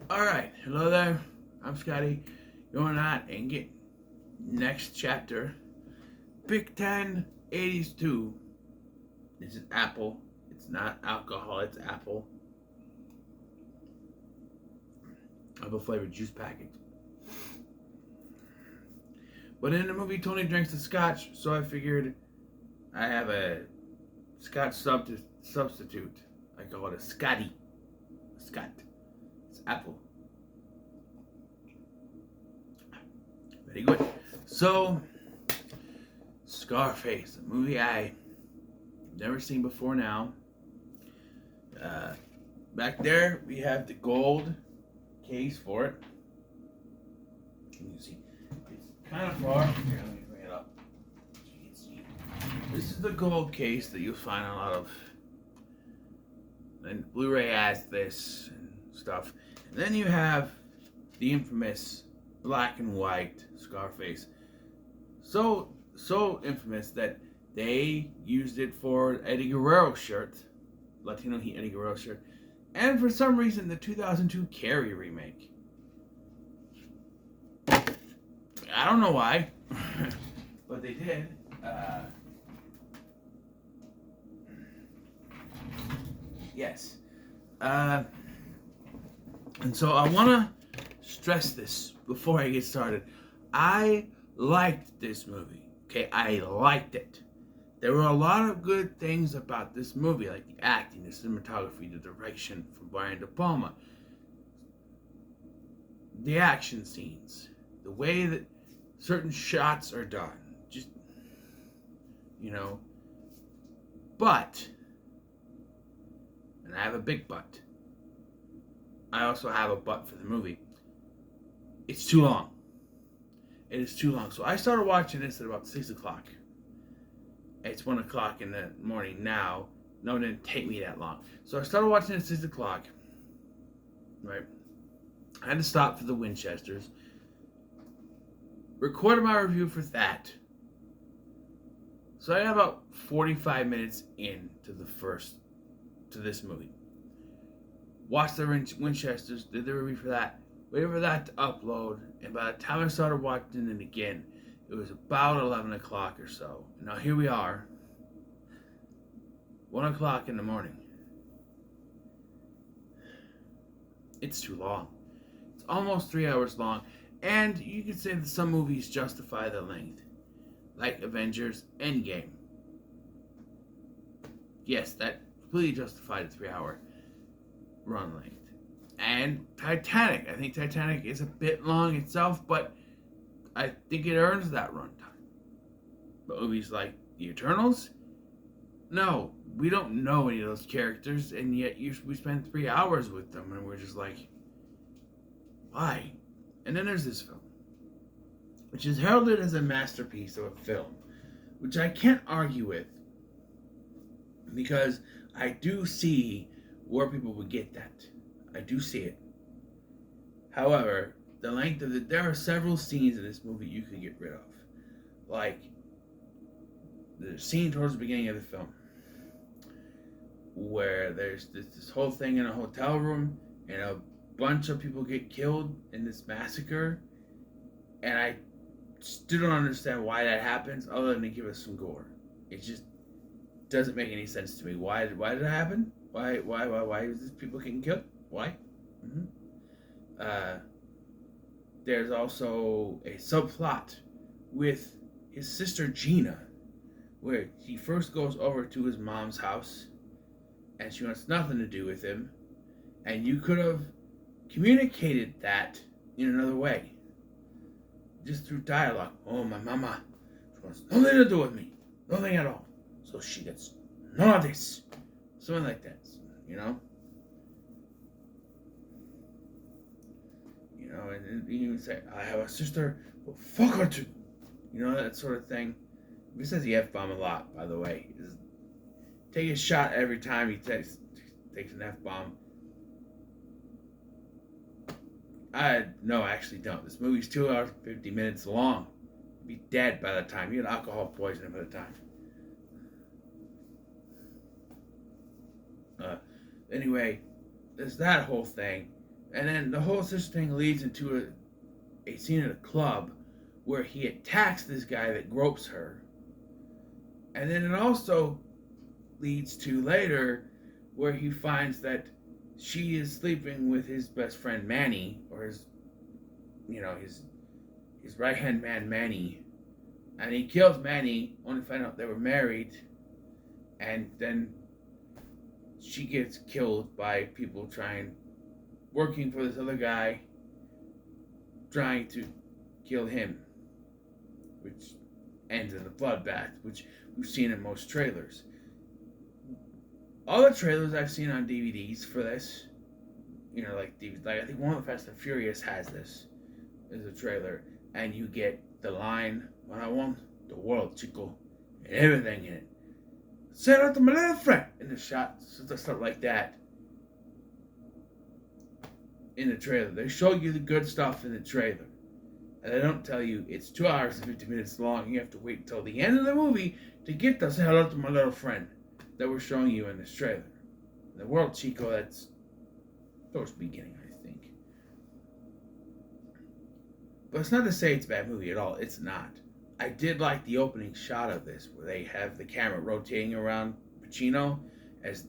Alright, hello there. I'm Scotty. Going on and get next chapter. Big 10 80's 2. This is apple. It's not alcohol, it's apple. Apple flavored juice package. But in the movie, Tony drinks the scotch, so I figured I have a scotch substitute. I call it a Scotty. Scott. It's apple. Very good. So, Scarface, a movie I never seen before now. Back there, we have the gold case for it. You can see it's kind of far. Here, let me bring it up so you can see. This is the gold case that you'll find on a lot of. And Blu-ray has this and stuff. And then you have the infamous black and white Scarface. So infamous that they used it for Eddie Guerrero shirt, Latino Heat Eddie Guerrero shirt, and for some reason the 2002 Carrie remake. I don't know why, but they did. Yes. And so I want to stress this before I get started. I liked this movie. Okay, I liked it. There were a lot of good things about this movie, like the acting, the cinematography, the direction from Brian De Palma, the action scenes, the way that certain shots are done. Just, But, and I have a big but, I also have a but for the movie. It's too long. It is too long. So I started watching this at about 6 o'clock. It's 1 o'clock in the morning now. No, it didn't take me that long. So I started watching it at 6 o'clock. Right? I had to stop for the Winchesters. Recorded my review for that. So I got about 45 minutes into this movie. Watched the Winchesters, did the review for that. Waited for that to upload, and by the time I started watching it again, it was about 11 o'clock or so. Now here we are, 1 o'clock in the morning. It's too long. It's almost 3 hours long, and you could say that some movies justify the length, like Avengers Endgame. Yes, that completely justified the 3-hour run length. And Titanic. I think Titanic is a bit long itself, but I think it earns that runtime. But movies like The Eternals, no, we don't know any of those characters, and yet we spend 3 hours with them, and we're just like, why? And then there's this film, which is heralded as a masterpiece of a film, which I can't argue with, because I do see where people would get that. I do see it. However, the length of there are several scenes in this movie you could get rid of. Like the scene towards the beginning of the film where there's this whole thing in a hotel room and a bunch of people get killed in this massacre, and I still don't understand why that happens other than to give us some gore. It just doesn't make any sense to me. Why did it happen? Why is this people getting killed? Why? There's also a subplot with his sister Gina, where he first goes over to his mom's house, and she wants nothing to do with him, and you could have communicated that in another way, just through dialogue. Oh, my mama, she wants nothing to do with me, nothing at all, so she gets none of this, something like that, and you can say, I have a sister, well, fuck her too. That sort of thing. He says the F-bomb a lot, by the way. Take a shot every time he takes an F-bomb. No, I actually don't. This movie's 2 hours and 50 minutes long. You'd be dead by the time. You had alcohol poisoning by the time. Anyway, there's that whole thing. And then the whole sister thing leads into a scene at a club where he attacks this guy that gropes her. And then it also leads to later where he finds that she is sleeping with his best friend Manny, or his right hand man Manny, and he kills Manny only to find out they were married, and then she gets killed by people working for this other guy, trying to kill him, which ends in a bloodbath, which we've seen in most trailers. All the trailers I've seen on DVDs for this, like I think one of the Fast and Furious has this, is a trailer, and you get the line, "When I want the world, Chico," and everything in it. "Say it to my little friend," in the shot, stuff like that. In the trailer, they show you the good stuff in the trailer, and they don't tell you it's 2 hours and 50 minutes long. You have to wait until the end of the movie to get the "say hello to my little friend" that we're showing you in this trailer. The world, Chico, that's towards the beginning, I think. But it's not to say it's a bad movie at all. It's not. I did like the opening shot of this, where they have the camera rotating around Pacino as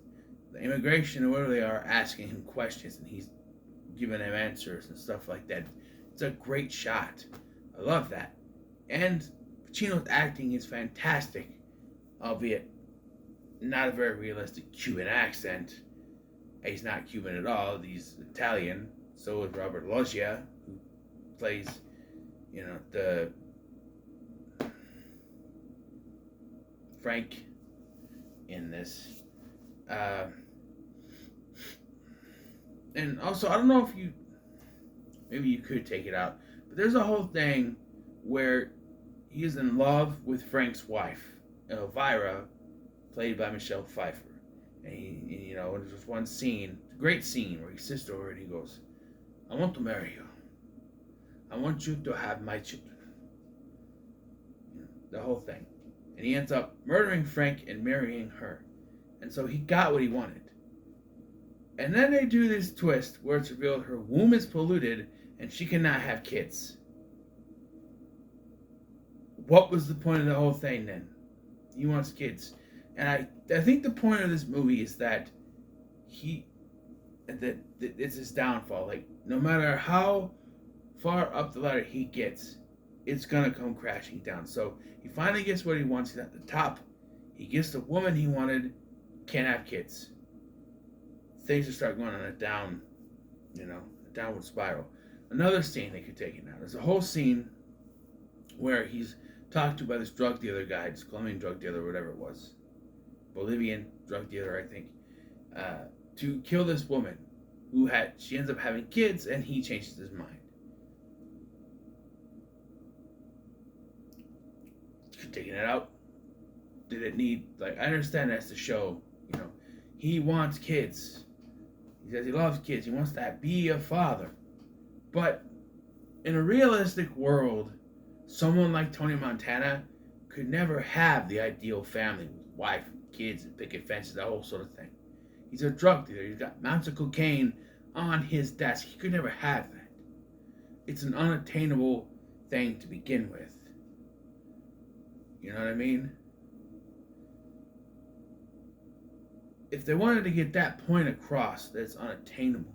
the immigration or whatever they are asking him questions, and he's giving them answers and stuff like that. It's a great shot. I love that. And Pacino's acting is fantastic, albeit not a very realistic Cuban accent. He's not Cuban at all. He's Italian. So is Robert Loggia, who plays, the Frank in this. And also, I don't know if maybe you could take it out, but there's a whole thing where he's in love with Frank's wife, Elvira, played by Michelle Pfeiffer. And there's this one scene, great scene, where he sits to her and he goes, "I want to marry you. I want you to have my children." The whole thing. And he ends up murdering Frank and marrying her. And so he got what he wanted. And then they do this twist where it's revealed her womb is polluted and she cannot have kids. What was the point of the whole thing then? He wants kids. And I think the point of this movie is that it's his downfall. Like, no matter how far up the ladder he gets, it's gonna come crashing down. So he finally gets what he wants. He's at the top. He gets the woman he wanted, can't have kids. Things will start going on a downward spiral. Another scene they could take it now. There's a whole scene where he's talked to by this drug dealer guy, this Colombian drug dealer, whatever it was, Bolivian drug dealer, I think, to kill this woman she ends up having kids, and he changes his mind. Taking it out. Did it need, I understand that's the show, he wants kids. He says he loves kids. He wants to be a father. But in a realistic world, someone like Tony Montana could never have the ideal family with wife, kids, and picket fences, that whole sort of thing. He's a drug dealer. He's got mounts of cocaine on his desk. He could never have that. It's an unattainable thing to begin with. You know what I mean? If they wanted to get that point across that it's unattainable,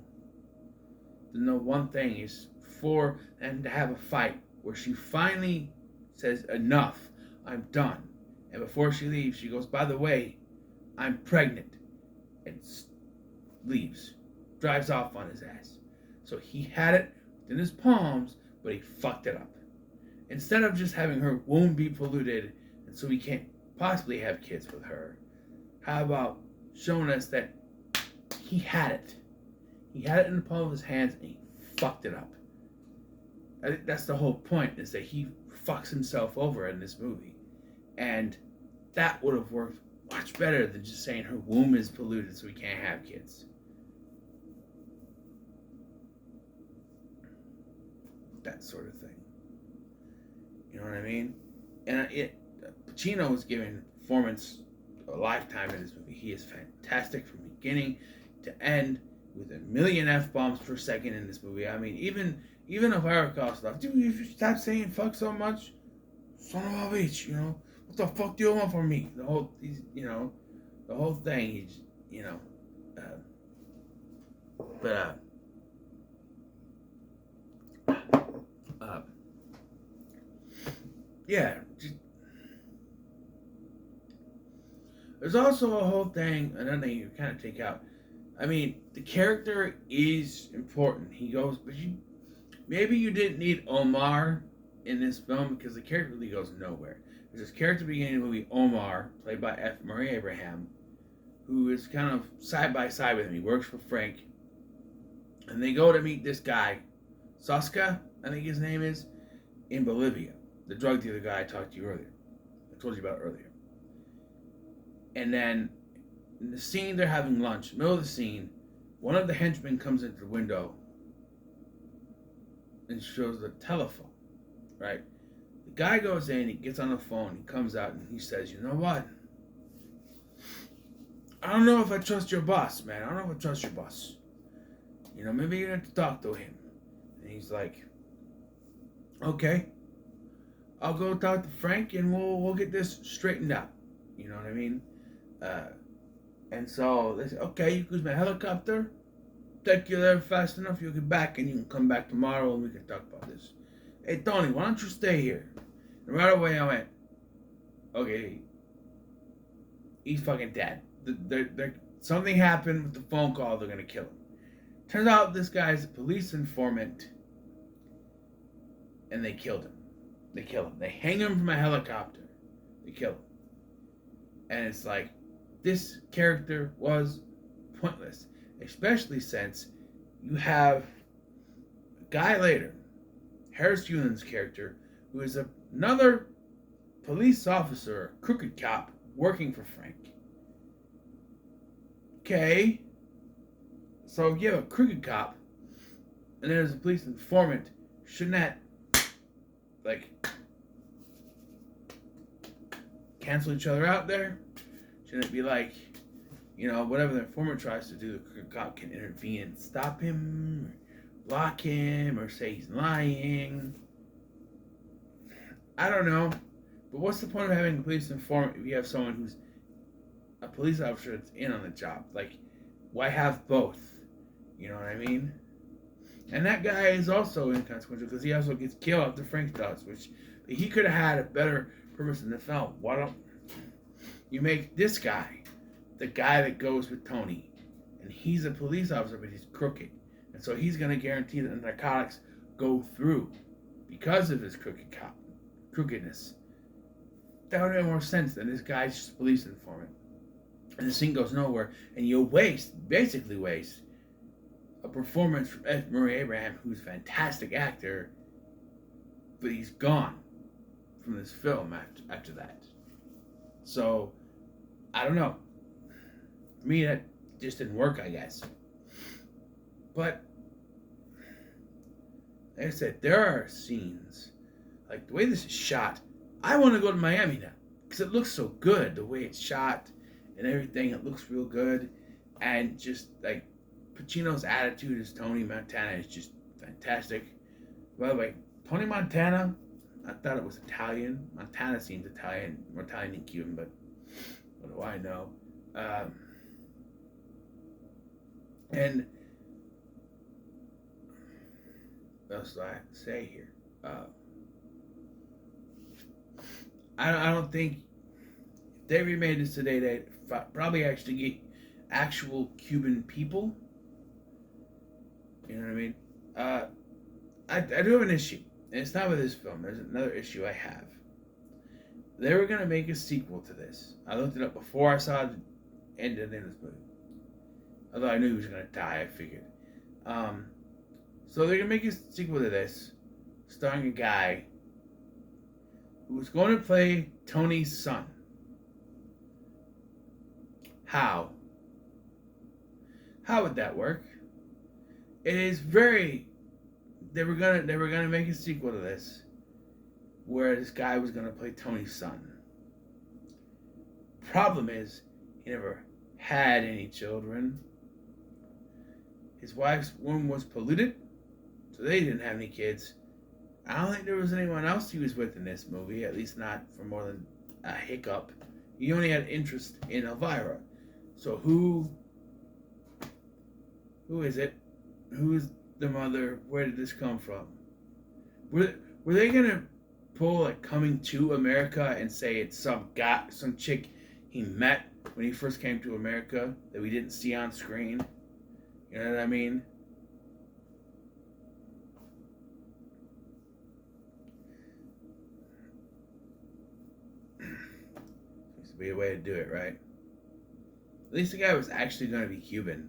then the one thing is for them to have a fight where she finally says, "Enough, I'm done." And before she leaves, she goes, "By the way, I'm pregnant," and leaves. Drives off on his ass. So he had it in his palms, but he fucked it up. Instead of just having her womb be polluted, and so he can't possibly have kids with her, how about showing us that he had it? He had it in the palm of his hands, and he fucked it up. I think that's the whole point, is that he fucks himself over in this movie. And that would have worked much better than just saying her womb is polluted so he can't have kids. That sort of thing. You know what I mean? And Pacino was giving a performance a lifetime in this movie. He is fantastic from beginning to end. with a million F-bombs per second in this movie. I mean, even if I recall stuff, dude, if you stop saying fuck so much, son of a bitch, what the fuck do you want from me? The whole thing, but yeah, there's also a whole thing, another thing you kind of take out. I mean, the character is important. He goes, but maybe you didn't need Omar in this film because the character really goes nowhere. There's this character beginning of the movie, Omar, played by F. Murray Abraham, who is kind of side by side with him. He works for Frank, and they go to meet this guy, Saska, I think his name is, in Bolivia. The drug dealer guy I told you about earlier. And then in the scene they're having lunch, middle of the scene, one of the henchmen comes into the window and shows the telephone, right? The guy goes in, he gets on the phone, he comes out and he says, you know what? I don't know if I trust your boss, man. I don't know if I trust your boss. Maybe you have to talk to him. And he's like, okay, I'll go talk to Frank and we'll get this straightened out. You know what I mean? And so they say, okay, you can use my helicopter. Take you there fast enough, you'll get back and you can come back tomorrow and we can talk about this. Hey, Tony, why don't you stay here? And right away I went, okay, he's fucking dead. Something happened with the phone call, they're going to kill him. Turns out this guy's a police informant and they killed him. They kill him. They hang him from a helicopter. They kill him. And it's like, this character was pointless. Especially since you have a guy later, Harris Yulin's character, who is another police officer, a crooked cop, working for Frank. Okay. So if you have a crooked cop, and there's a police informant, shouldn't that, cancel each other out there? Shouldn't it be like, whatever the informant tries to do, the crooked cop can intervene and stop him, or block him, or say he's lying? I don't know. But what's the point of having a police informant if you have someone who's a police officer that's in on the job? Why have both? You know what I mean? And that guy is also inconsequential because he also gets killed after Frank does, which he could have had a better purpose in the film. Why don't you make this guy the guy that goes with Tony? And he's a police officer, but he's crooked. And so he's going to guarantee that the narcotics go through because of his crookedness. That would make more sense than this guy's just a police informant. And the scene goes nowhere. And you basically waste, a performance from F. Murray Abraham, who's a fantastic actor, but he's gone from this film after that. So, I don't know. For me, that just didn't work, I guess. But, like I said, there are scenes, like the way this is shot, I want to go to Miami now, because it looks so good, the way it's shot and everything, it looks real good, and just, Pacino's attitude as Tony Montana is just fantastic. By the way, Tony Montana, I thought it was Italian. Montana seems Italian, more Italian than Cuban, but what do I know? And what else do I have to say here? I don't think if they remade this today, they'd probably actually get actual Cuban people. You know what I mean? I do have an issue. And it's not with this film. There's another issue I have. They were going to make a sequel to this. I looked it up before I saw the end of this movie. Although I knew he was going to die, I figured. So they're going to make a sequel to this, starring a guy who was going to play Tony's son. How? How would that work? It is very. They were gonna make a sequel to this, where this guy was gonna play Tony's son. Problem is, he never had any children, His wife's womb was polluted, so they didn't have any kids. I don't think there was anyone else he was with in this movie, at least not for more than a hiccup. He only had interest in Elvira. So who is it? Who is the mother? Where did this come from? Were they gonna pull like Coming to America and say it's some chick he met when he first came to America that we didn't see on screen? You know what I mean? Seems to be a way to do it, right? At least the guy was actually going to be Cuban.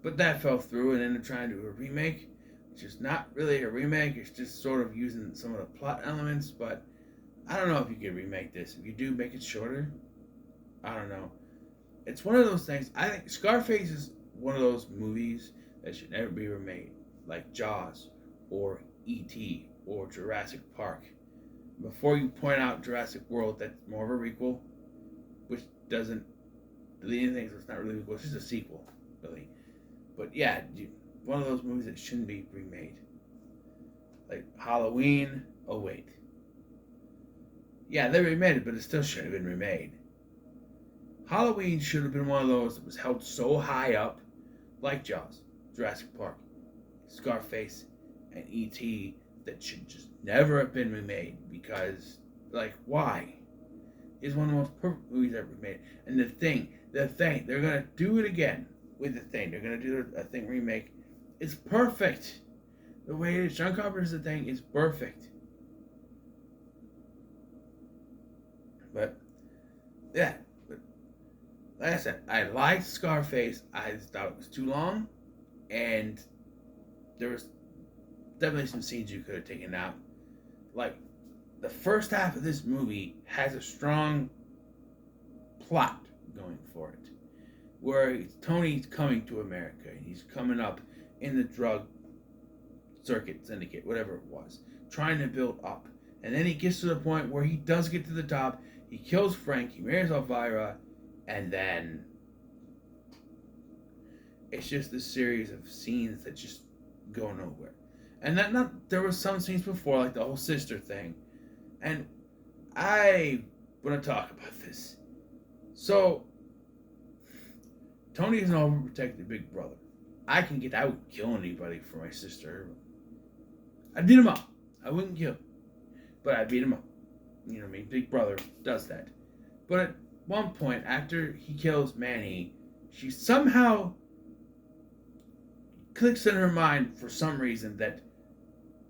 But that fell through, and ended up trying to do a remake, which is not really a remake. It's just sort of using some of the plot elements, but I don't know if you could remake this. If you do, make it shorter. I don't know. It's one of those things. I think Scarface is one of those movies that should never be remade, like Jaws or E.T. or Jurassic Park. Before you point out Jurassic World, that's more of a requel, which doesn't delete anything, so it's not really a requel. It's just a sequel, really. But yeah, one of those movies that shouldn't be remade. Like Halloween, oh wait. Yeah, they remade it, but it still shouldn't have been remade. Halloween should have been one of those that was held so high up, like Jaws, Jurassic Park, Scarface, and E.T., that should just never have been remade, because, like, why? It's one of the most perfect movies ever made. And the thing, they're going to do it again with The Thing. They're going to do a Thing remake. It's perfect. The way it is, John Carpenter's The Thing is perfect. But, yeah. But, like I said, I liked Scarface. I thought it was too long. And there was definitely some scenes you could have taken out. Like, the first half of this movie has a strong plot going for it. Where Tony's coming to America. He's coming up in the drug circuit, syndicate, whatever it was. Trying to build up. And then he gets to the point where he does get to the top. He kills Frank. He marries Elvira. And then it's just a series of scenes that just go nowhere. And there were some scenes before, like the whole sister thing. And I want to talk about this. So, Tony is an overprotective big brother. I would kill anybody for my sister. I beat him up. I wouldn't kill him. But I beat him up. You know what I mean? Big brother does that. But at one point, after he kills Manny, she somehow clicks in her mind for some reason that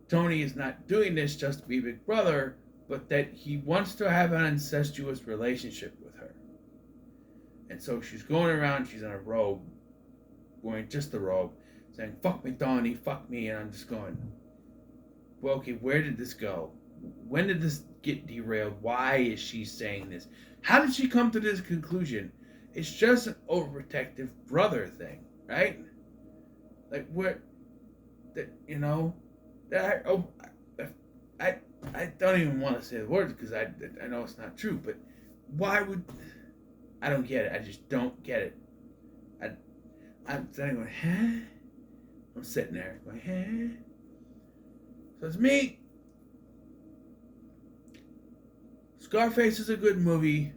Tony is not doing this just to be big brother, but that he wants to have an incestuous relationship with her. And so she's going around, she's in a robe, wearing just the robe, saying, "Fuck me, Tony, fuck me," and I'm just going, well, okay, where did this go? When did this get derailed? Why is she saying this? How did she come to this conclusion? It's just an overprotective brother thing, right? Like, what, that, you know, that I don't even want to say the words because I know it's not true, but why would, I don't get it. I just don't get it. I'm sitting going, huh? I'm sitting there going, huh? So it's me. Scarface is a good movie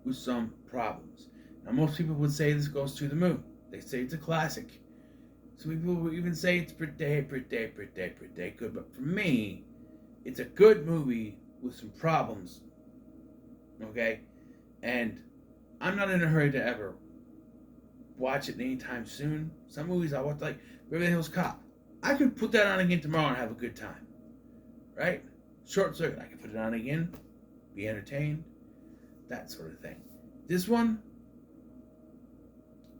with some problems. Now, most people would say this goes to the moon. They say it's a classic. Some people will even say it's pretty good. But for me, it's a good movie with some problems. Okay? And I'm not in a hurry to ever watch it anytime soon. Some movies I watch, like Beverly Hills Cop. I could put that on again tomorrow and have a good time. Right? Short Circuit. I could put it on again, be entertained, that sort of thing. This one,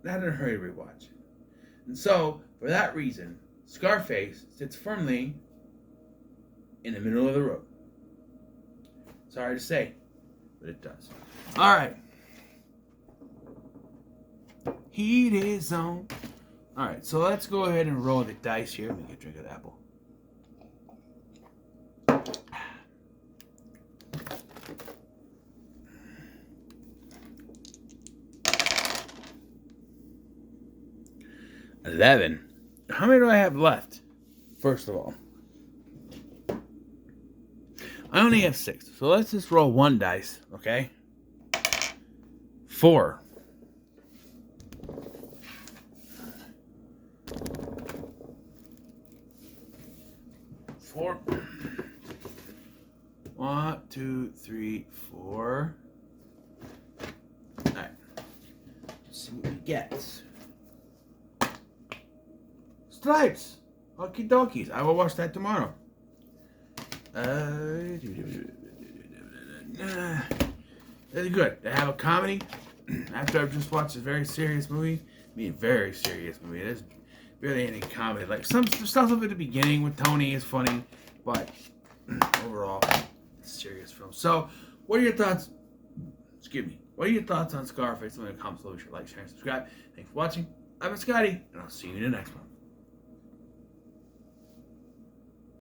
not in a hurry to rewatch it. And so, for that reason, Scarface sits firmly in the middle of the road. Sorry to say, but it does. Alright. Heat is on. Alright, so let's go ahead and roll the dice here. Let me get a drink of the apple. 11. How many do I have left? First of all, I only have 6. So let's just roll 1 dice, okay? 4. 4. 1, 2, 3, 4. Alright. Let's see what we get. Stripes! Okie dokies. I will watch that tomorrow. It's good to have a comedy after I've just watched a very serious movie. I mean, very serious movie. There's barely any comedy. Like some stuff at the beginning with Tony is funny, but overall, it's a serious film. So, what are your thoughts? Excuse me. What are your thoughts on Scarface? When it comes to, like, share, and subscribe. Thanks for watching. I'm Scotty, and I'll see you in the next one.